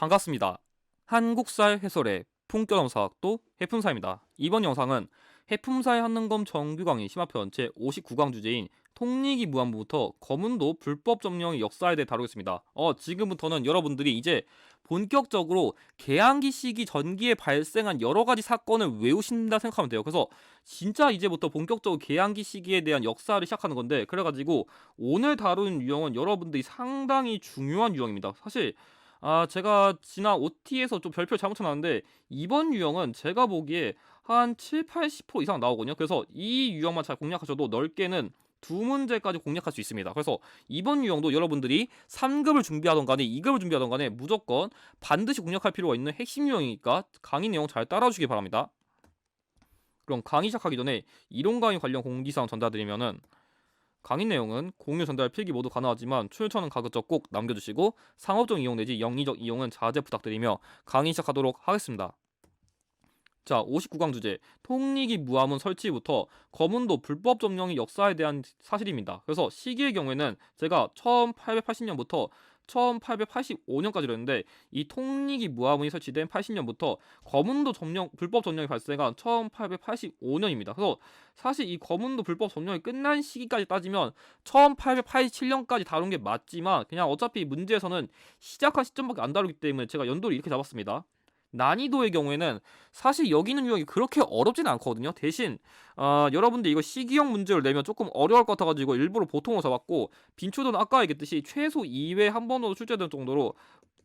반갑습니다. 한국사의 해설의 품격넘사학도 해품사입니다. 이번 영상은 해품사의 한능검 정규강의 심화편 제59강 주제인 통리기 무한부부터 검은도 불법 점령의 역사에 대해 다루겠습니다. 지금부터는 여러분들이 이제 본격적으로 개항기 시기 전기에 발생한 여러가지 사건을 외우신다 생각하면 돼요. 그래서 진짜 이제부터 본격적으로 개항기 시기에 대한 역사를 시작하는 건데, 그래가지고 오늘 다룬 유형은 여러분들이 상당히 중요한 유형입니다. 사실 제가 지난 OT에서 좀 별표 잘못 쳐놨는데 이번 유형은 제가 보기에 한 7, 80% 이상 나오거든요. 그래서 이 유형만 잘 공략하셔도 넓게는 두 문제까지 공략할 수 있습니다. 그래서 이번 유형도 여러분들이 3급을 준비하던 간에 2급을 준비하던 간에 무조건 반드시 공략할 필요가 있는 핵심 유형이니까 강의 내용 잘 따라주시기 바랍니다. 그럼 강의 시작하기 전에 이론 강의 관련 공지사항 전달드리면은, 강의 내용은 공유 전달 필기 모두 가능하지만 출처는 가급적 꼭 남겨주시고 상업적 이용 내지 영리적 이용은 자제 부탁드리며 강의 시작하도록 하겠습니다. 자, 59강 주제 통리기 무함은 설치부터 검은도 불법 점령의 역사에 대한 사실입니다. 그래서 시기의 경우에는 제가 1880년부터 1885년까지로 했는데, 이 통리기 무함이 설치된 80년부터 검은도 불법 점령이 발생한 1885년입니다. 그래서 사실 이 검은도 불법 점령이 끝난 시기까지 따지면 1887년까지 다룬 게 맞지만, 그냥 어차피 문제에서는 시작한 시점밖에 안 다루기 때문에 제가 연도를 이렇게 잡았습니다. 난이도의 경우에는 사실 여기 있는 유형이 그렇게 어렵지는 않거든요. 대신 여러분들 이거 시기형 문제를 내면 조금 어려울 것 같아가지고 일부러 보통으로 잡았고, 빈초도는 아까 얘기했듯이 최소 2회 한 번으로 출제될 정도로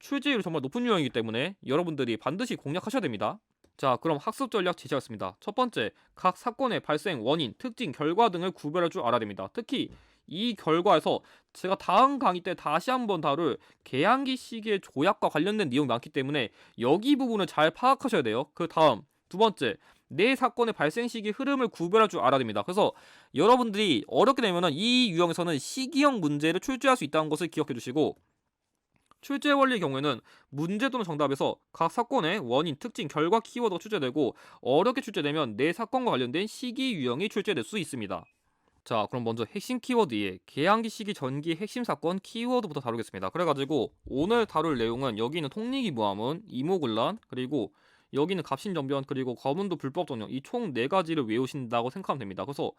출제율이 정말 높은 유형이기 때문에 여러분들이 반드시 공략하셔야 됩니다. 자, 그럼 학습 전략 제시하겠습니다. 첫 번째, 각 사건의 발생 원인, 특징, 결과 등을 구별할 줄 알아야 됩니다. 특히 이 결과에서 제가 다음 강의 때 다시 한번 다룰 개항기 시기의 조약과 관련된 내용이 많기 때문에 여기 부분을 잘 파악하셔야 돼요. 그 다음, 두 번째, 내 사건의 발생 시기 흐름을 구별할 줄 알아야 됩니다. 그래서 여러분들이 어렵게 되면은 이 유형에서는 시기형 문제를 출제할 수 있다는 것을 기억해 주시고, 출제 원리의 경우에는 문제 또는 정답에서 각 사건의 원인, 특징, 결과 키워드가 출제되고, 어렵게 출제되면 내 사건과 관련된 시기 유형이 출제될 수 있습니다. 자, 그럼 먼저 핵심 키워드에 개항기 시기 전기 핵심 사건 키워드부터 다루겠습니다. 그래가지고 오늘 다룰 내용은 여기 있는 통리기 무함은, 이모군란, 그리고 여기는 갑신정변, 그리고 검은도 불법 점령, 이 총 4가지를 외우신다고 생각하면 됩니다. 그래서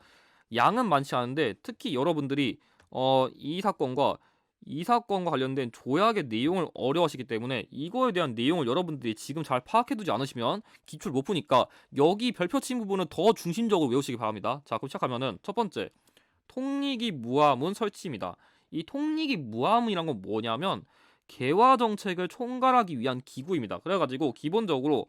양은 많지 않은데 특히 여러분들이 이 사건과 관련된 조약의 내용을 어려워하시기 때문에 이거에 대한 내용을 여러분들이 지금 잘 파악해두지 않으시면 기초를 못 푸니까 여기 별표 친 부분은 더 중심적으로 외우시기 바랍니다. 자, 그럼 시작하면은 첫 번째, 통리기 무함은 설치입니다. 이 통리기 무함이란 건 뭐냐면 개화 정책을 총괄하기 위한 기구입니다. 그래가지고 기본적으로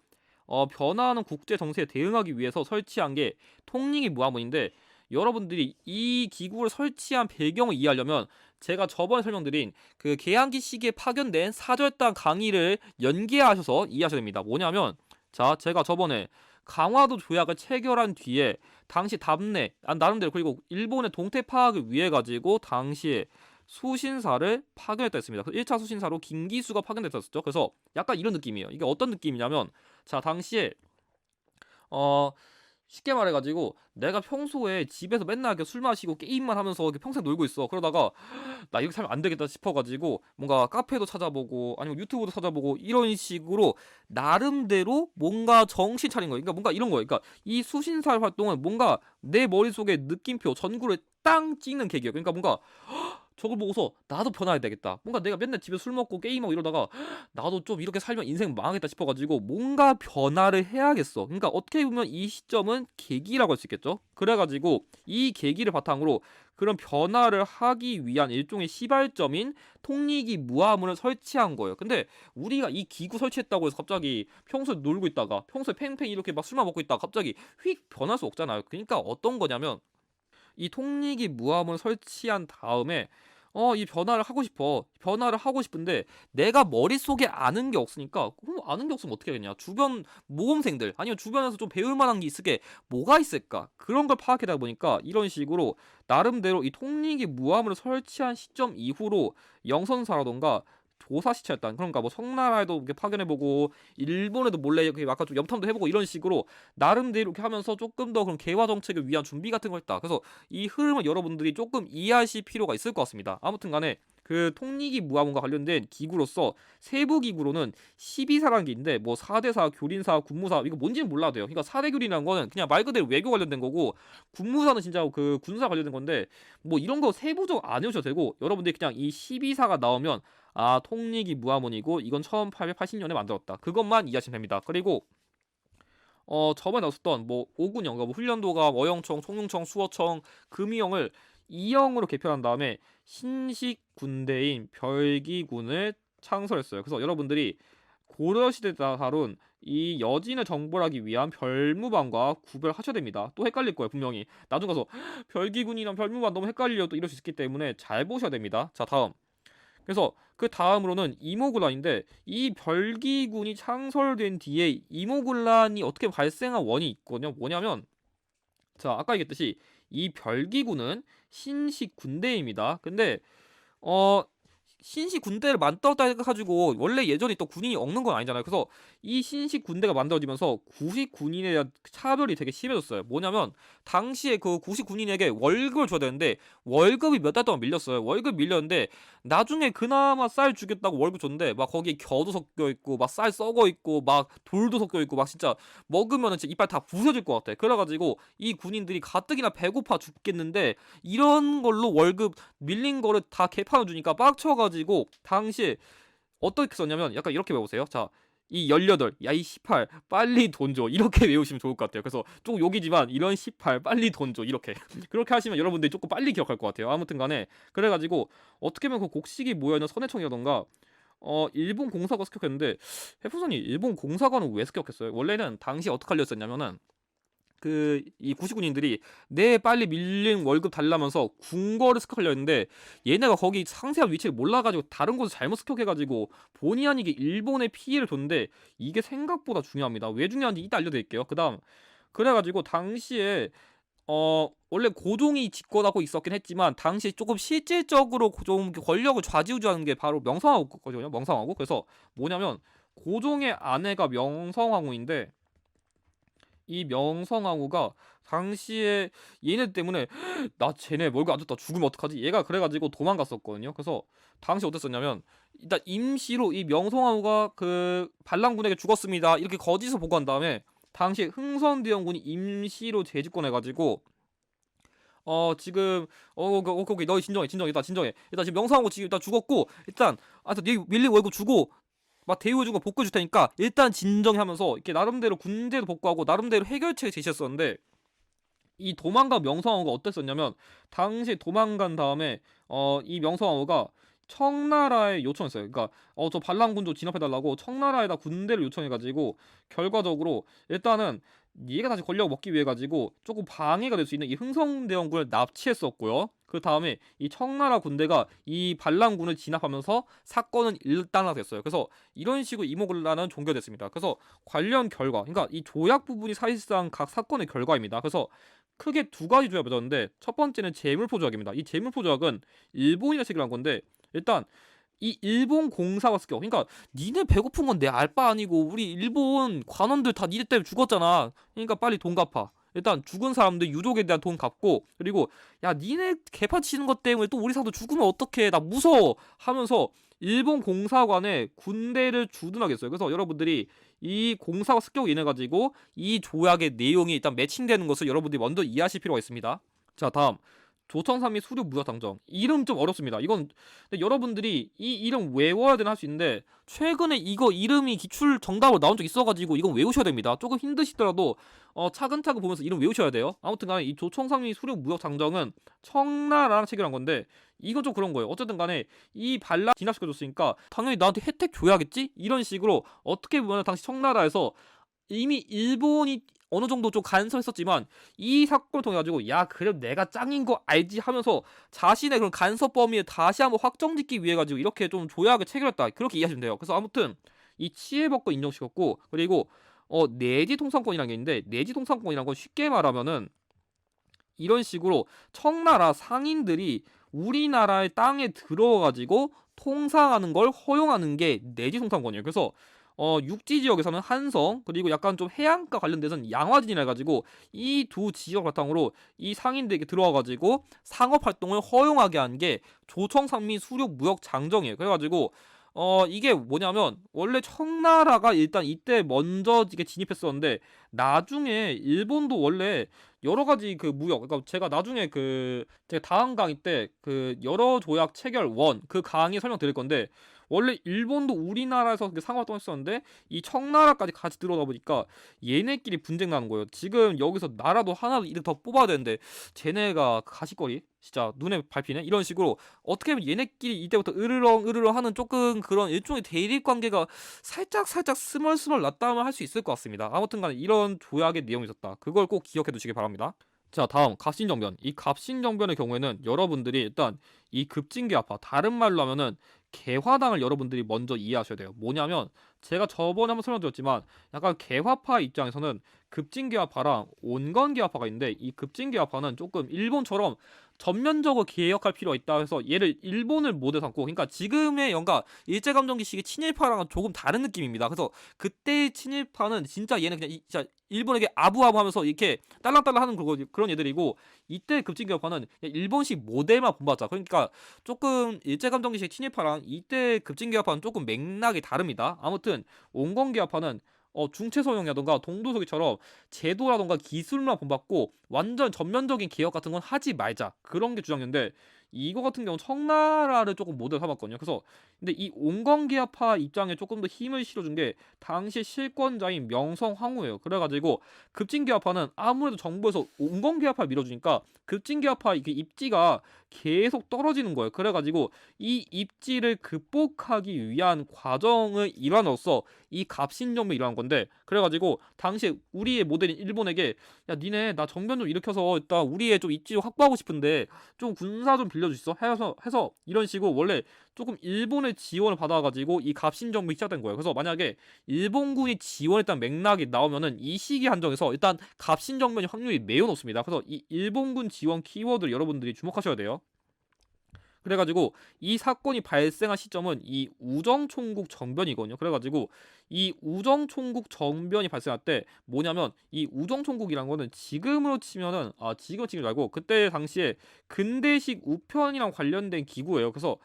변화하는 국제 정세에 대응하기 위해서 설치한 게 통리기 무함원인데, 여러분들이 이 기구를 설치한 배경을 이해하려면 제가 저번에 설명드린 그 개항기 시기에 파견된 사절단 강의를 연계하셔서 이해하셔야 됩니다. 뭐냐면, 자, 제가 저번에 강화도 조약을 체결한 뒤에 당시 답례 나름대로, 그리고 일본의 동태 파악을 위해 가지고 당시에 수신사를 파견했다 했습니다. 1차 수신사로 김기수가 파견됐었죠. 그래서 약간 이런 느낌이에요. 이게 어떤 느낌이냐면, 자, 당시에 쉽게 말해가지고 내가 평소에 집에서 맨날 이렇게 술 마시고 게임만 하면서 이렇게 평생 놀고 있어. 그러다가 나 이렇게 살면 안 되겠다 싶어가지고 뭔가 카페도 찾아보고 아니면 유튜브도 찾아보고 이런 식으로 나름대로 뭔가 정신 차린 거예요. 그러니까 뭔가 이런 거예요. 그러니까 이 수신살 활동은 뭔가 내 머릿속에 느낌표 전구를 땅 찍는 계기예요. 그러니까 뭔가 저걸 보고서 나도 변화해야 되겠다. 뭔가 내가 맨날 집에 술 먹고 게임하고 이러다가 나도 좀 이렇게 살면 인생 망하겠다 싶어가지고 뭔가 변화를 해야겠어. 그러니까 어떻게 보면 이 시점은 계기라고 할 수 있겠죠. 그래가지고 이 계기를 바탕으로 그런 변화를 하기 위한 일종의 시발점인 통리기 무함을 설치한 거예요. 근데 우리가 이 기구 설치했다고 해서 갑자기 평소에 놀고 있다가 평소에 팽팽 이렇게 막 술만 먹고 있다가 갑자기 휙 변할 수 없잖아요. 그러니까 어떤 거냐면, 이 통리기 무함을 설치한 다음에 이 변화를 하고 싶은데 내가 머릿속에 아는 게 없으니까, 그럼 아는 게 없으면 어떻게 하겠냐, 주변 모험생들 아니면 주변에서 좀 배울 만한 게 있을 게 뭐가 있을까, 그런 걸 파악하다 보니까 이런 식으로 나름대로 이 통리기 무함을 설치한 시점 이후로 영선사라던가 조사시켰다. 그러니까 뭐 청나라에도 이렇게 파견해보고 일본에도 몰래 이렇게 아까 좀 염탐도 해보고 이런 식으로 나름대로 이렇게 하면서 조금 더 그런 개화 정책을 위한 준비 같은 걸 했다. 그래서 이 흐름을 여러분들이 조금 이해하실 필요가 있을 것 같습니다. 아무튼간에 그 통리기 무화문과 관련된 기구로서 세부 기구로는 12사라는 게 있는데 뭐 사대사, 교린사, 군무사 이거 뭔지는 몰라도 돼요. 그러니까 사대교리라는 거는 그냥 말 그대로 외교 관련된 거고 군무사는 진짜 그 군사 관련된 건데 뭐 이런 거 세부적 안 외우셔도 되고 여러분들이 그냥 이 12사가 나오면 아 통리기 무화문이고 이건 1880년에 만들었다. 그것만 이해하시면 됩니다. 그리고 저번에 나왔었던 뭐 오군영, 뭐 훈련도가 어영청, 총융청, 수어청, 금이영을 이영으로 개편한 다음에 신식 군대인 별기군을 창설했어요. 그래서 여러분들이 고려시대 때 다룬 이 여진을 정벌하기 위한 별무반과 구별하셔야 됩니다. 또 헷갈릴 거예요, 분명히. 나중 가서 별기군이랑 별무반 너무 헷갈려 또 이럴 수 있기 때문에 잘 보셔야 됩니다. 자, 다음. 그래서 그 다음으로는 이모군란인데 이 별기군이 창설된 뒤에 이모군란이 어떻게 발생한 원이 있거든요. 뭐냐면 자 아까 얘기했듯이 이 별기군은 신식 군대입니다. 근데 어 신식 군대를 만들었다 해가지고 원래 예전에 또 군인이 없는 건 아니잖아요. 그래서 이 신식 군대가 만들어지면서 구식 군인에 대한 차별이 되게 심해졌어요. 뭐냐면 당시에 그 구식 군인에게 월급을 줘야 되는데 월급이 몇 달 동안 밀렸어요. 월급 밀렸는데 나중에 그나마 쌀 주겠다고 월급 줬는데 막 거기에 겨도 섞여 있고 막 쌀 썩어 있고 막 돌도 섞여 있고 막 진짜 먹으면은 진짜 이빨 다 부서질 것 같아. 그래가지고 이 군인들이 가뜩이나 배고파 죽겠는데 이런 걸로 월급 밀린 거를 다 개판을 주니까 빡쳐가지고 당시에 어떻게 썼냐면 약간 이렇게 외우세요. 자, 이 18, 야 이 18, 빨리 돈 줘. 이렇게 외우시면 좋을 것 같아요. 그래서 조금 욕이지만 이런 18, 빨리 돈 줘. 이렇게. 그렇게 하시면 여러분들이 조금 빨리 기억할 것 같아요. 아무튼 간에 그래가지고 어떻게 보면 그 곡식이 모여있는 선해청이라던가 일본 공사가 습격했는데 해풍선이 일본 공사관은 왜 습격했어요? 원래는 당시 어떻게 알렸었냐면은 그 이 구시군인들이 내 빨리 밀린 월급 달라면서 궁궐을 습격하려 했는데 얘네가 거기 상세한 위치를 몰라가지고 다른 곳을 잘못 습격해가지고 본의 아니게 일본에 피해를 줬는데 이게 생각보다 중요합니다. 왜 중요한지 이따 알려드릴게요. 그 다음 그래가지고 당시에 원래 고종이 집권하고 있었긴 했지만 당시 조금 실질적으로 좀 권력을 좌지우지하는 게 바로 명성황후거든요. 명성황후. 그래서 뭐냐면 고종의 아내가 명성황후인데 이 명성황후가 당시에 얘네 때문에 나 쟤네 월급 안 줬다 죽으면 어떡하지? 얘가 그래가지고 도망갔었거든요. 그래서 당시 어땠었냐면 일단 임시로 이 명성황후가 그 반란군에게 죽었습니다. 이렇게 거짓을 보고한 다음에 당시 흥선대원군이 임시로 재집권해가지고 지금 거기 너희 진정해 일단 진정해 일단 지금 명성황후 지금 일단 죽었고 일단 네 밀린 월급 주고 막 대우해주고 복구해줄 테니까 일단 진정해 하면서 이렇게 나름대로 군대도 복구하고 나름대로 해결책을 제시했었는데 이 도망간 명성황후가 어땠었냐면 당시 도망간 다음에 이 명성황후가 청나라에 요청했어요. 그러니까 저 반란군도 진압해달라고 청나라에다 군대를 요청해가지고 결과적으로 일단은 얘가 다시 권력을 먹기 위해 가지고 조금 방해가 될 수 있는 이 흥성대원군을 납치했었고요. 그 다음에 이 청나라 군대가 이 반란군을 진압하면서 사건은 일단락됐어요. 그래서 이런 식으로 이모군란은 종결됐습니다. 그래서 관련 결과, 그러니까 이 조약 부분이 사실상 각 사건의 결과입니다. 그래서 크게 두 가지 조약이 맺었는데 첫 번째는 재물포 조약입니다. 이 재물포 조약은 일본이랑 체결한 건데 일단 이 일본 공사가 습격. 그러니까 니네 배고픈 건 내 알바 아니고 우리 일본 관원들 다 니네 때문에 죽었잖아. 그러니까 빨리 돈 갚아. 일단 죽은 사람들 유족에 대한 돈 갚고 그리고 야 니네 개판 치는 것 때문에 또 우리 사람들 죽으면 어떡해 나 무서워 하면서 일본 공사관에 군대를 주둔하게 했어요. 그래서 여러분들이 이 공사가 습격을 인해 가지고 이 조약의 내용이 일단 매칭되는 것을 여러분들이 먼저 이해하실 필요가 있습니다. 자 다음 조청삼이 수료 무역당정 이름 좀 어렵습니다. 이건 근데 여러분들이 이 이름 외워야 되나 할 수 있는데 최근에 이거 이름이 기출 정답으로 나온 적 있어가지고 이건 외우셔야 됩니다. 조금 힘드시더라도 차근차근 보면서 이름 외우셔야 돼요. 아무튼간에 이 조청삼이 수료 무역장정은 청나라랑 체결한 건데 이건 좀 그런 거예요. 어쨌든 간에 이 반란 진압시켜줬으니까 당연히 나한테 혜택 줘야겠지? 이런 식으로 어떻게 보면 당시 청나라에서 이미 일본이 어느 정도 좀 간섭했었지만 이 사건을 통해 가지고 야 그래도 내가 짱인 거 알지 하면서 자신의 그런 간섭 범위를 다시 한번 확정짓기 위해 가지고 이렇게 좀 조약을 체결했다 그렇게 이해하시면 돼요. 그래서 아무튼 이 치해법권 인정시켰고 그리고 내지 통상권이라는 게 있는데 내지 통상권이라는 건 쉽게 말하면은 이런 식으로 청나라 상인들이 우리나라의 땅에 들어가지고 통상하는 걸 허용하는 게 내지 통상권이에요. 그래서 육지 지역에서는 한성, 그리고 약간 좀 해안가 관련돼서는 양화진이라 해 가지고 이 두 지역 바탕으로 이 상인들에게 들어와 가지고 상업 활동을 허용하게 한 게 조청산미 수륙 무역 장정이에요. 그래 가지고 이게 뭐냐면 원래 청나라가 일단 이때 먼저 이게 진입했었는데, 나중에 일본도 원래 여러 가지 그 무역, 그러니까 제가 나중에 제가 다음 강의 때 그 여러 조약 체결 원 그 강의 설명드릴 건데, 원래 일본도 우리나라에서 상호활동했었는데 이 청나라까지 같이 들어오다 보니까 얘네끼리 분쟁 나는 거예요. 지금 여기서 나라도 하나 이득 더 뽑아야 되는데 쟤네가 가시거리 진짜 눈에 밟히네 이런 식으로, 어떻게 보면 얘네끼리 이때부터 으르렁 하는 조금 그런 일종의 대립 관계가 살짝 스멀스멀 났다면 할 수 있을 것 같습니다. 아무튼간에 이런 조약의 내용이 있었다. 그걸 꼭 기억해 두시기 바랍니다. 자, 다음 갑신정변. 이 갑신정변의 경우에는 여러분들이 일단 이 급진개화파, 다른 말로 하면은 개화당을 여러분들이 먼저 이해하셔야 돼요. 뭐냐면 제가 저번에 한번 설명드렸지만 약간 개화파 입장에서는 급진개화파랑 온건개화파가 있는데, 이 급진개화파는 조금 일본처럼 전면적으로 개혁할 필요가 있다 해서 얘를 일본을 모델 삼고, 그러니까 지금의 뭔가 일제감정기 시기 친일파랑은 조금 다른 느낌입니다. 그래서 그때의 친일파는 진짜 얘는 그냥 진짜 일본에게 아부아부하면서 이렇게 딸랑딸랑 하는 그런 애들이고, 이때 급진개혁파는 일본식 모델만 본받자. 그러니까 조금 일제감정기식 친일파랑 이때 급진개혁파는 조금 맥락이 다릅니다. 아무튼 온건개혁파는 중체소형이라던가 동도서기처럼 제도라던가 기술만 본받고 완전 전면적인 개혁 같은 건 하지 말자, 그런 게 주장인데, 이거 같은 경우는 청나라를 조금 모델 삼았거든요. 그래서 근데 이 온건개혁파 입장에 조금 더 힘을 실어준 게 당시 실권자인 명성황후예요. 그래가지고 급진개혁파는 아무래도 정부에서 온건개혁파 밀어주니까 급진개혁파 그 입지가 계속 떨어지는 거예요. 그래가지고 이 입지를 극복하기 위한 과정의 일환으로서 이 갑신정변이 일어난 건데, 그래가지고 당시 우리의 모델인 일본에게 야 니네 나 정변 좀 일으켜서 일단 우리의 좀 입지 좀 확보하고 싶은데 좀 군사 좀 빌려줄 수 있어? 해서 이런 식으로 원래 조금 일본의 지원을 받아가지고 이 갑신정변이 시작된 거예요. 그래서 만약에 일본군이 지원했다는 맥락이 나오면은 이 시기 한정에서 일단 갑신정변이 확률이 매우 높습니다. 그래서 이 일본군 지원 키워드를 여러분들이 주목하셔야 돼요. 그래가지고 이 사건이 발생한 시점은 이 우정총국 정변이거든요. 그래가지고 이 우정총국 정변이 발생할 때 뭐냐면, 이 우정총국이란 거는 지금으로 치면은 지금 치지 말고 그때 당시에 근대식 우편이랑 관련된 기구예요. 그래서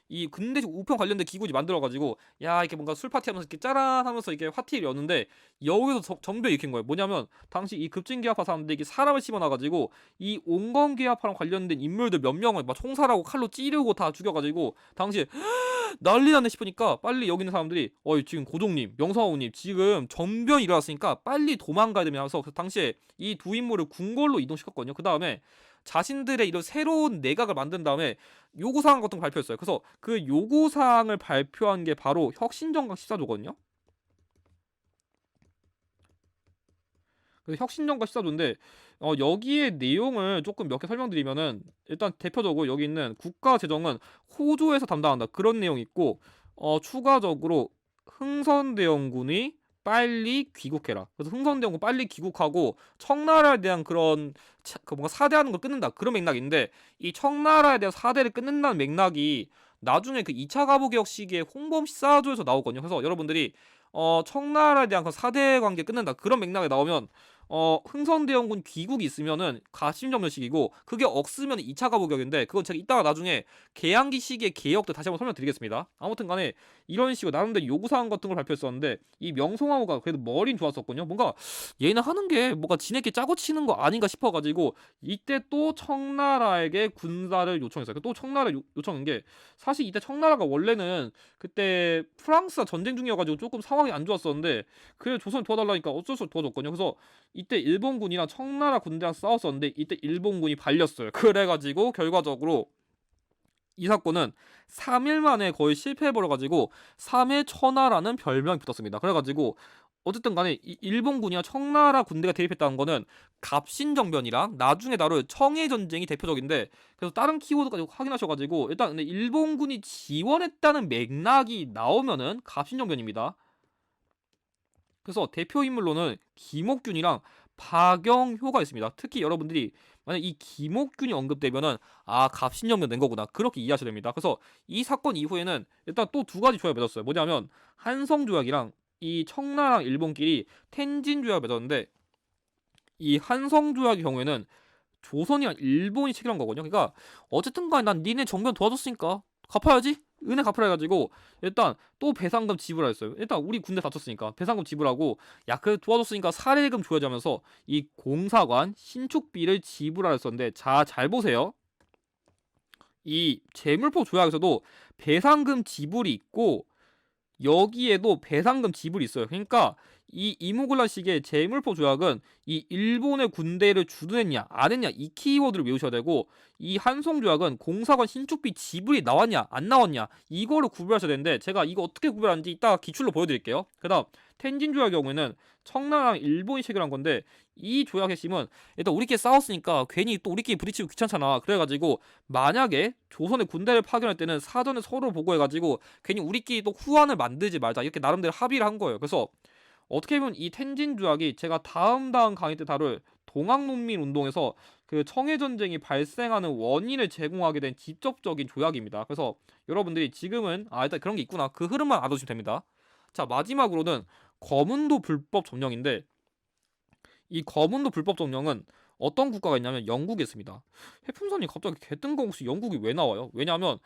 이 근대식 우편 관련된 기구지 만들어가지고 야 이렇게 뭔가 술 파티하면서 이렇게 짜란하면서 이렇게 화티를 여는데, 여기서 정변이 일으킨 거예요. 뭐냐면 당시 이 급진개화파 사람들이 이렇게 사람을 집어놔가지고 이 온건개화파랑 관련된 인물들 몇 명을 막 총살하고 칼로 찌르고 다 죽여가지고 당시에 난리 났네 싶으니까 빨리 여기 있는 사람들이 지금 고종님, 명성황후님 지금 정변이 일어났으니까 빨리 도망가야 되면서 당시에 이 두 인물을 궁궐로 이동시켰거든요. 그 다음에 자신들의 이런 새로운 내각을 만든 다음에 요구사항 같은 거 발표했어요. 그래서 그 요구사항을 발표한 게 바로 혁신정강 14조거든요. 그래서 혁신정강 14조인데 여기에 내용을 조금 몇 개 설명드리면은, 일단 대표적으로 여기 있는 국가재정은 호조에서 담당한다, 그런 내용이 있고, 추가적으로 흥선대원군이 빨리 귀국해라. 그래서 흥선대원군 빨리 귀국하고 청나라에 대한 그런 뭔가 사대하는 걸 끊는다, 그런 맥락인데, 이 청나라에 대한 사대를 끊는다는 맥락이 나중에 그 2차 가부개혁 시기에 홍범 14조에서 나오거든요. 그래서 여러분들이 청나라에 대한 그 사대 관계 끊는다, 그런 맥락에 나오면 흥선대원군 귀국이 있으면은 가심정변식이고, 그게 없으면 2차 가부개혁인데, 그건 제가 이따가 나중에 개항기 시기의 개혁도 다시 한번 설명드리겠습니다. 아무튼간에 이런 식으로 나름대로 요구사항 같은 걸 발표했었는데, 이 명성황후가 그래도 머리는 좋았었거든요. 뭔가 얘는 하는 게 뭔가 지네끼리 짜고 치는 거 아닌가 싶어가지고 이때 또 청나라에게 군사를 요청했어요. 또 청나라 요청한 게, 사실 이때 청나라가 원래는 그때 프랑스와 전쟁 중이어가지고 조금 상황이 안 좋았었는데, 그래 조선 도와달라니까 어쩔 수 없이 도와줬거든요. 그래서 이때 일본군이랑 청나라 군대랑 싸웠었는데 이때 일본군이 발렸어요. 그래가지고 결과적으로 이 사건은 3일 만에 거의 실패해버려가지고 3회 천하라는 별명이 붙었습니다. 그래가지고 어쨌든 간에 이 일본군이랑 청나라 군대가 대립했다는 거는 갑신정변이랑 나중에 다룰 청해전쟁이 대표적인데, 그래서 다른 키워드까지 확인하셔가지고 일단 근데 일본군이 지원했다는 맥락이 나오면은 갑신정변입니다. 그래서 대표 인물로는 김옥균이랑 박영효가 있습니다. 특히 여러분들이 만약 이 김옥균이 언급되면은 갑신정변 낸 거구나, 그렇게 이해하셔야 됩니다. 그래서 이 사건 이후에는 일단 또 두 가지 조약을 맺었어요. 뭐냐면 한성조약이랑 이 청나라랑 일본끼리 텐진 조약을 맺었는데 이 한성 조약의 경우에는 조선이랑 일본이 체결한 거거든요. 그러니까 어쨌든 간에 난 니네 정변 도와줬으니까 갚아야지. 은혜 갚으라 해가지고 일단 또 배상금 지불하 했어요. 일단 우리 군대 다쳤으니까 배상금 지불하고 야 그 도와줬으니까 사례금 줘야지 하면서 이 공사관 신축비를 지불하라 했었는데 자 잘 보세요. 이 재물포 조약에서도 배상금 지불이 있고 여기에도 배상금 지불이 있어요. 그러니까 이 이모글라식의 재물포 조약은 이 일본의 군대를 주둔했냐 안 했냐 이 키워드를 외우셔야 되고 이 한송 조약은 공사관 신축비 지불이 나왔냐 안 나왔냐 이거를 구별하셔야 되는데 제가 이거 어떻게 구별하는지 이따가 기출로 보여드릴게요. 그다음 텐진 조약의 경우에는 청나라랑 일본이 체결한 건데 이 조약 핵심은 일단 우리끼리 싸웠으니까 괜히 또 우리끼리 부딪히고 귀찮잖아. 그래가지고 만약에 조선의 군대를 파견할 때는 사전에 서로 보고해가지고 괜히 우리끼리 또 후환을 만들지 말자 이렇게 나름대로 합의를 한 거예요. 그래서 어떻게 보면 이 텐진 조약이 제가 다음 강의 때 다룰 동학농민 운동에서 그 청해 전쟁이 발생하는 원인을 제공하게 된 직접적인 조약입니다. 그래서 여러분들이 지금은 일단 그런 게 있구나 그 흐름만 알아두시면 됩니다. 자 마지막으로는 거문도 불법 점령인데 이 거문도 불법 점령은 어떤 국가가 있냐면 영국이 있습니다. 해풍선이 갑자기 개뜬금없이 영국이 왜 나와요? 왜냐하면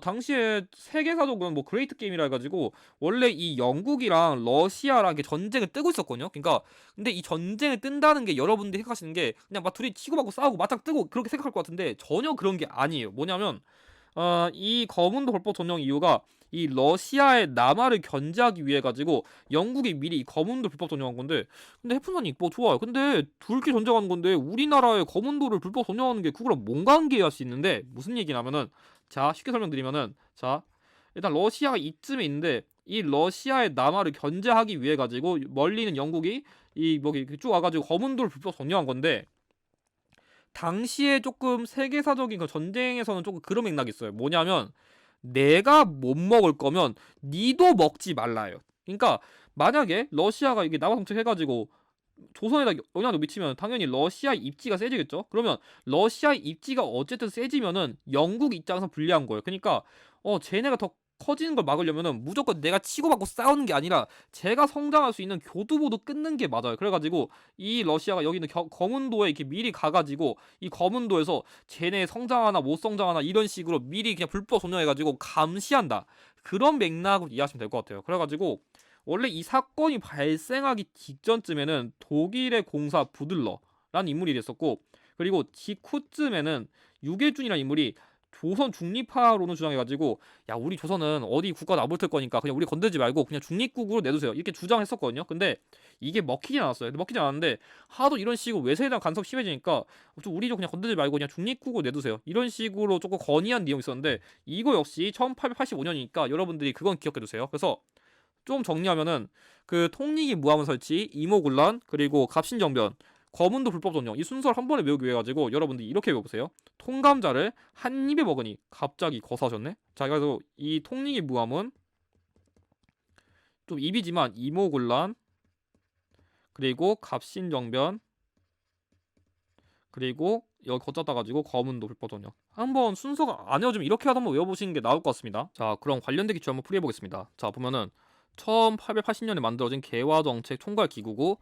당시에 세계사적으로는 뭐 그레이트 게임이라 해가지고 원래 이 영국이랑 러시아랑 이렇게 전쟁을 뜨고 있었거든요. 그러니까 근데 이 전쟁을 뜬다는 게 여러분들이 생각하시는 게 그냥 막 둘이 치고받고 싸우고 맞짱 뜨고 그렇게 생각할 것 같은데 전혀 그런 게 아니에요. 뭐냐면 이 거문도 불법 점령 이유가 이 러시아의 남하를 견제하기 위해 가지고 영국이 미리 이 거문도 불법 점령한 건데 근데 해프선이 뭐 좋아요. 근데 둘끼리 전쟁하는 건데 우리나라의 거문도를 불법 점령하는 게 그거랑 뭔 관계야 할 수 있는데 무슨 얘기냐면은 자 쉽게 설명드리면은 자 일단 러시아가 이쯤에 있는데 이 러시아의 남하를 견제하기 위해 가지고 멀리 있는 영국이 이 뭐기 쭉 와가지고 거문도를 불법 점령한 건데 당시에 조금 세계사적인 그 전쟁에서는 조금 그런 맥락이 있어요. 뭐냐면 내가 못 먹을 거면 니도 먹지 말라요. 그러니까 만약에 러시아가 이게 남아 정책해가지고 조선에다 영향을 미치면 당연히 러시아 입지가 세지겠죠. 그러면 러시아 입지가 어쨌든 세지면은 영국 입장에서 불리한 거예요. 그러니까 쟤네가 더 커지는 걸 막으려면은 무조건 내가 치고받고 싸우는 게 아니라 제가 성장할 수 있는 교두보도 끊는 게 맞아요. 그래가지고 이 러시아가 여기 있는 거문도에 이렇게 미리 가가지고 이 거문도에서 쟤네 성장하나 못 성장하나 이런 식으로 미리 그냥 불법 점령해가지고 감시한다. 그런 맥락으로 이해하시면 될 것 같아요. 그래가지고 원래 이 사건이 발생하기 직전쯤에는 독일의 공사 부들러라는 인물이 됐었고 그리고 직후쯤에는 유계준이라는 인물이 조선 중립화론을 주장해가지고 야 우리 조선은 어디 국가 나불틀 거니까 그냥 우리 건들지 말고 그냥 중립국으로 내두세요 이렇게 주장했었거든요. 근데 이게 먹히진 않았어요. 먹히진 않았는데 하도 이런 식으로 외세에 대한 간섭 심해지니까 좀 우리 좀 그냥 건들지 말고 그냥 중립국으로 내두세요 이런 식으로 조금 건의한 내용이 있었는데 이거 역시 1885년이니까 여러분들이 그건 기억해두세요. 그래서 좀 정리하면은 그 통리기 무함원 설치, 이모군란, 그리고 갑신정변, 거문도 불법 점령 이 순서를 한 번에 외우기 위해 가지고 여러분들이 이렇게 외워보세요. 통감자를 한 입에 먹으니 갑자기 거사하셨네. 자 그래서 이 통리기 무함은 좀 입이지만 이모군란 그리고 갑신정변 그리고 여기 거쳤다 가지고 거문도 불법 점령 한번 순서가 안 외워지면 이렇게 하다 한번 외워보시는 게 나을 것 같습니다. 자 그럼 관련된 기출 한번 풀이해보겠습니다. 자 보면은 1880년에 만들어진 개화정책 총괄기구고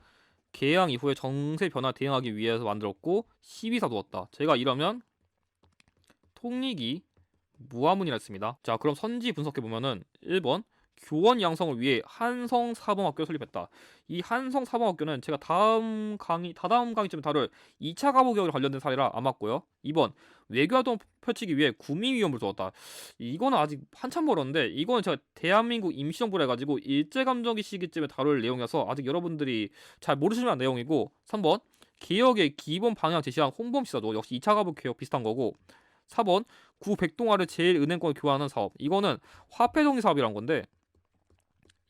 개항 이후에 정세 변화 대응하기 위해서 만들었고 시비사 두었다. 제가 이러면 통리기 무화문이라 했습니다. 자 그럼 선지 분석해보면은 1번 교원 양성을 위해 한성 사범학교를 설립했다. 이 한성 사범학교는 제가 다다음 강의쯤에 다룰 2차 가보개혁에 관련된 사례라 안 맞고요. 2번 외교활동 펼치기 위해 구미위원부를 두었다. 이거는 아직 한참 멀었는데 이거는 제가 대한민국 임시정부라 해가지고 일제감정기 시기쯤에 다룰 내용이어서 아직 여러분들이 잘 모르시는 내용이고 3번 개혁의 기본 방향 제시한 홍범시사도 역시 2차 가보개혁 비슷한 거고 4번 구 백동아를 제일은행권을 교환하는 사업 이거는 화폐정리 사업이란 건데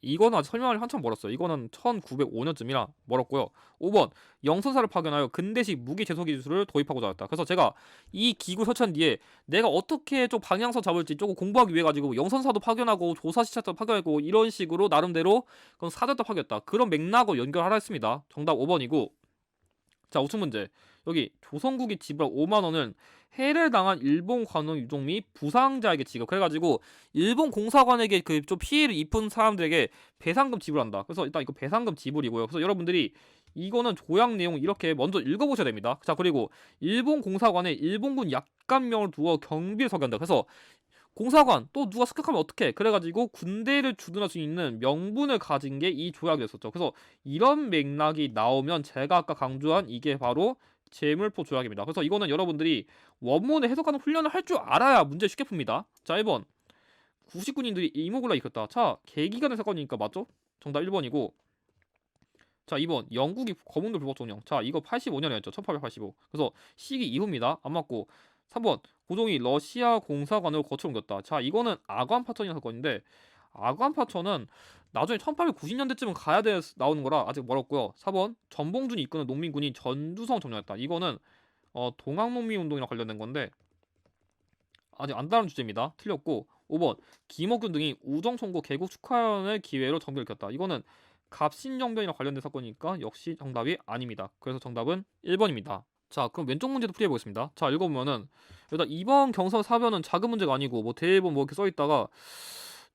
이거는 아직 설명을 한참 멀었어요. 이거는 1905년쯤이라 멀었고요. 5번 영선사를 파견하여 근대식 무기 제소기 기술을 도입하고자 했다. 그래서 제가 이 기구 설치한 뒤에 내가 어떻게 좀 방향성 잡을지 조금 공부하기 위해 가지고 영선사도 파견하고 조사시찰도 파견하고 이런 식으로 나름대로 그런 사절도 파견했다. 그런 맥락으로 연결하라 했습니다. 정답 5번이고 자 우측 문제 여기 조선국이 지불한 5만 원은 해를 당한 일본 관원 유족 및 부상자에게 지급. 그래가지고 일본 공사관에게 그 좀 피해를 입은 사람들에게 배상금 지불한다. 그래서 일단 이거 배상금 지불이고요. 그래서 여러분들이 이거는 조약 내용 이렇게 먼저 읽어보셔야 됩니다. 자, 그리고 일본 공사관에 일본군 약간명을 두어 경비를 서게한다. 그래서 공사관 또 누가 습격하면 어떡해? 그래가지고 군대를 주둔할 수 있는 명분을 가진 게 이 조약이었었죠. 그래서 이런 맥락이 나오면 제가 아까 강조한 이게 바로 재물포 조약입니다. 그래서 이거는 여러분들이 원문을 해석하는 훈련을 할 줄 알아야 문제 쉽게 풉니다. 자, 1번. 구식군인들이 이모굴라 일으켰다. 자, 계기간의 사건이니까 맞죠? 정답 1번이고. 자, 2번. 영국이 거문도 불법종령. 자, 이거 85년이었죠. 1885. 그래서 시기 이후입니다. 안 맞고. 3번. 고종이 러시아 공사관으로 거쳐 옮겼다. 자, 이거는 아관 파천이라는 사건인데 아관 파천은 나중에 1890년대쯤은 가야 돼 나오는 거라 아직 멀었고요. 4번. 전봉준이 이끄는 농민군이 전두성 점령했다. 이거는 동학농민운동이랑 관련된 건데 아직 안 다른 주제입니다. 틀렸고. 5번. 김옥균 등이 우정총고 개국 축하연을 기회로 정비를 켰다. 이거는 갑신정변이랑 관련된 사건이니까 역시 정답이 아닙니다. 그래서 정답은 1번입니다. 자, 그럼 왼쪽 문제도 풀이해보겠습니다. 자, 읽어보면은 일단 이번 경선 사변은 작은 문제가 아니고 뭐 대본 뭐 이렇게 써있다가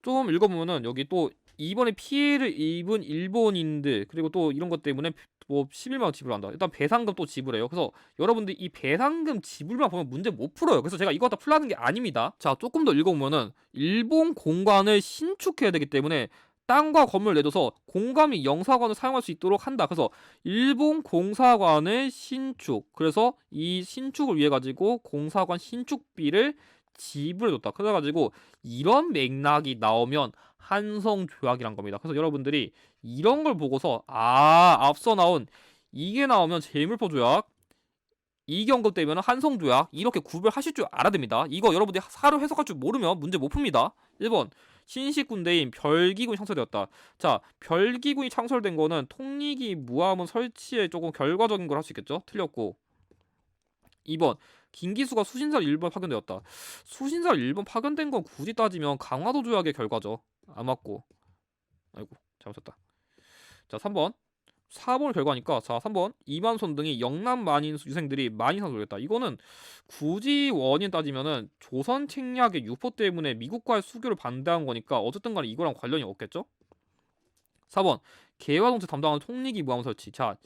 좀 읽어보면은 여기 또 이번에 피해를 입은 일본인들 그리고 또 이런 것 때문에 뭐 11만 원 지불한다. 일단 배상금 또 지불해요. 그래서 여러분들 이 배상금 지불만 보면 문제 못 풀어요. 그래서 제가 이거 다 풀라는 게 아닙니다. 자, 조금 더 읽어보면은 일본 공관을 신축해야 되기 때문에 땅과 건물을 내줘서 공감이 영사관을 사용할 수 있도록 한다. 그래서 일본 공사관을 신축. 그래서 이 신축을 위해 가지고 공사관 신축비를 지불해줬다. 그래가지고 이런 맥락이 나오면 한성조약이란 겁니다. 그래서 여러분들이 이런 걸 보고서 앞서 나온 이게 나오면 재물포 조약, 이경급 되면 한성조약 이렇게 구별하실 줄 알아야 됩니다. 이거 여러분들이 사료 해석할 줄 모르면 문제 못 풉니다. 1번. 신식군대인 별기군이 창설되었다. 자, 별기군이 창설된 거는 통리기 무함은 설치에 조금 결과적인 걸 할 수 있겠죠? 틀렸고. 2번. 김기수가 수신사를 일본 파견되었다. 수신사를 일본 파견된 건 굳이 따지면 강화도 조약의 결과죠. 안 맞고. 아이고, 잘못했다. 자, 3번. 4번 결과니까 자 3번 이만손 등이 영남 만인 유생들이 많이 상속했다. 이거는 굳이 원인 따지면은 조선 책략의 유포 때문에 미국과의 수교를 반대한 거니까 어쨌든 간에 이거랑 관련이 없겠죠. 4번 개화동체 담당하는 통리기 무함 설치. 자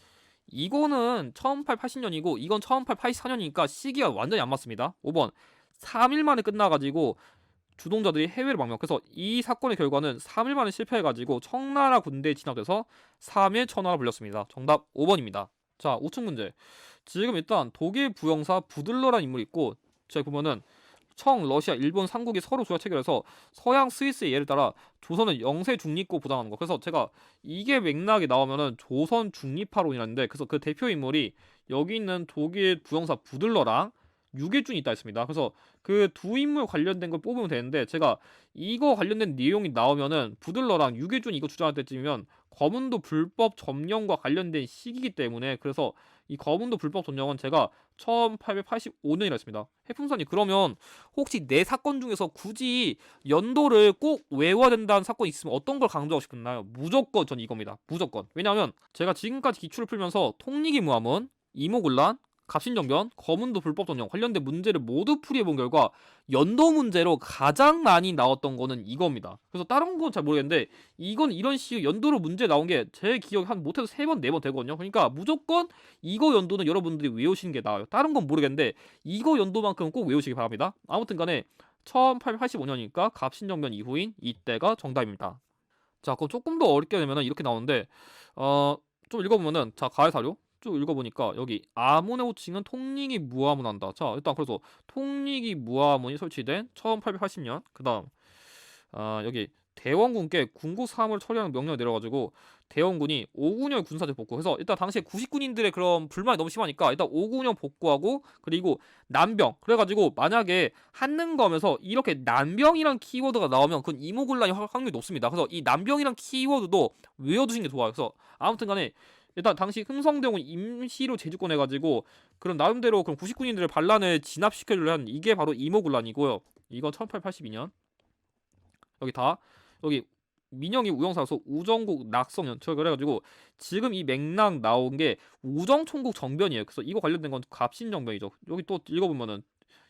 이거는 1880년이고 이건 1884년이니까 시기가 완전히 안 맞습니다. 5번 3일 만에 끝나가지고 주동자들이 해외로 망명. 그래서 이 사건의 결과는 3일 만에 실패해가지고 청나라 군대에 진압돼서 3일 천하로 불렸습니다. 정답 5번입니다. 자, 5층 문제. 지금 일단 독일 부영사 부들러라는 인물이 있고 제가 보면은 청, 러시아, 일본 삼국이 서로 조약 체결해서 서양 스위스의 예를 따라 조선은 영세 중립국 부당하는 거. 그래서 제가 이게 맥락이 나오면은 조선 중립파론이라는데 그래서 그 대표 인물이 여기 있는 독일 부영사 부들러랑 유길준이 있다 했습니다. 그래서 그 두 인물 관련된 걸 뽑으면 되는데 제가 이거 관련된 내용이 나오면은 부들러랑 유길준이 이거 주장할 때쯤이면 거문도 불법 점령과 관련된 시기이기 때문에 그래서 이 거문도 불법 점령은 제가 1885년이라 했습니다. 해풍선이 그러면 혹시 내 사건 중에서 굳이 연도를 꼭 외워야 된다는 사건이 있으면 어떤 걸 강조하고 싶나요? 무조건 전 이겁니다. 무조건. 왜냐하면 제가 지금까지 기출을 풀면서 통리기 무함은 이모군란 갑신정변, 거문도 불법 점령 관련된 문제를 모두 풀이해본 결과 연도 문제로 가장 많이 나왔던 거는 이겁니다. 그래서 다른 건 잘 모르겠는데 이건 이런 식의 연도로 문제 나온 게 제 기억에 한 못해도 3번, 4번 되거든요. 그러니까 무조건 이거 연도는 여러분들이 외우시는 게 나아요. 다른 건 모르겠는데 이거 연도만큼은 꼭 외우시기 바랍니다. 아무튼 간에 1885년이니까 갑신정변 이후인 이때가 정답입니다. 자, 그럼 조금 더 어렵게 되면 이렇게 나오는데 좀 읽어보면은 자, 가해 사료 쭉 읽어보니까 여기 아문의 호칭은 통리기 무아문한다. 자, 일단 그래서 통리기 무아문이 설치된 1880년. 그 다음 여기 대원군께 군국 사함을 처리하는 명령을 내려가지고 대원군이 5군열 군사제 복구. 그래서 일단 당시에 구식군인들의 그런 불만이 너무 심하니까 일단 5군열 복구하고 그리고 난병. 그래가지고 만약에 한능검에서 이렇게 난병이란 키워드가 나오면 그건 이모군란이 확률이 높습니다. 그래서 이 난병이란 키워드도 외워두시는 게 좋아요. 그래서 아무튼간에 일단 당시 흥성대원군 임시로 제주권해가지고 그런 나름대로 그런 구식군인들의 반란을 진압시켜주려 한 이게 바로 이모군란이고요. 이건 1882년. 여기 민영이 우영사에서 우정국 낙성현 저 그래가지고 지금 이 맥락 나온 게 우정총국 정변이에요. 그래서 이거 관련된 건 갑신정변이죠. 여기 또 읽어보면은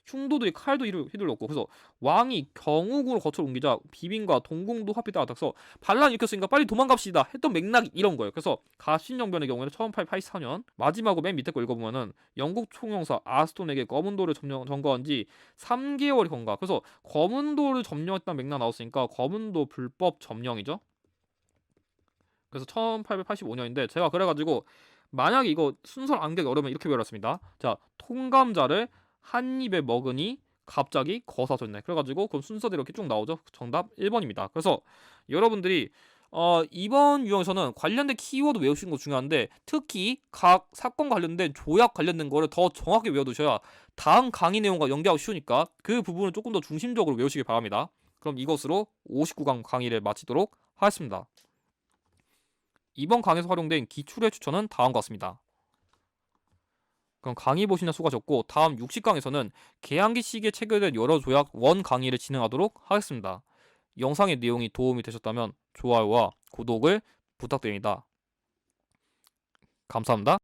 흉도들이 칼도 휘둘렀고 그래서 왕이 경욱으로 거처를 옮기자 비빈과 동궁도 합이 따라서 반란이 일으켰으니까 빨리 도망갑시다 했던 맥락이 이런 거예요. 그래서 갑신정변의 경우에는 1884년 마지막으로 맨 밑에 거 읽어보면은 영국 총영사 아스톤에게 검은도를 점거한 지 3개월이 건가. 그래서 검은도를 점령했다는 맥락 나왔으니까 검은도 불법 점령이죠. 그래서 1885년인데 제가 그래가지고 만약에 이거 순서를 안기기 어려우면 이렇게 배웠습니다. 자, 통감자를 한 입에 먹으니 갑자기 거사졌네. 그래가지고 그럼 순서대로 이렇게 쭉 나오죠. 정답 1번입니다. 그래서 여러분들이 이번 유형에서는 관련된 키워드 외우시는 거 중요한데 특히 각 사건 관련된 조약 관련된 거를 더 정확히 외워두셔야 다음 강의 내용과 연계하기 쉬우니까 그 부분을 조금 더 중심적으로 외우시길 바랍니다. 그럼 이것으로 59강 강의를 마치도록 하겠습니다. 이번 강의에서 활용된 기출의 추천은 다음과 같습니다. 그럼 강의 보시는 수고하셨고 다음 60강에서는 계양기 시기에 체결된 여러 조약 원 강의를 진행하도록 하겠습니다. 영상의 내용이 도움이 되셨다면 좋아요와 구독을 부탁드립니다. 감사합니다.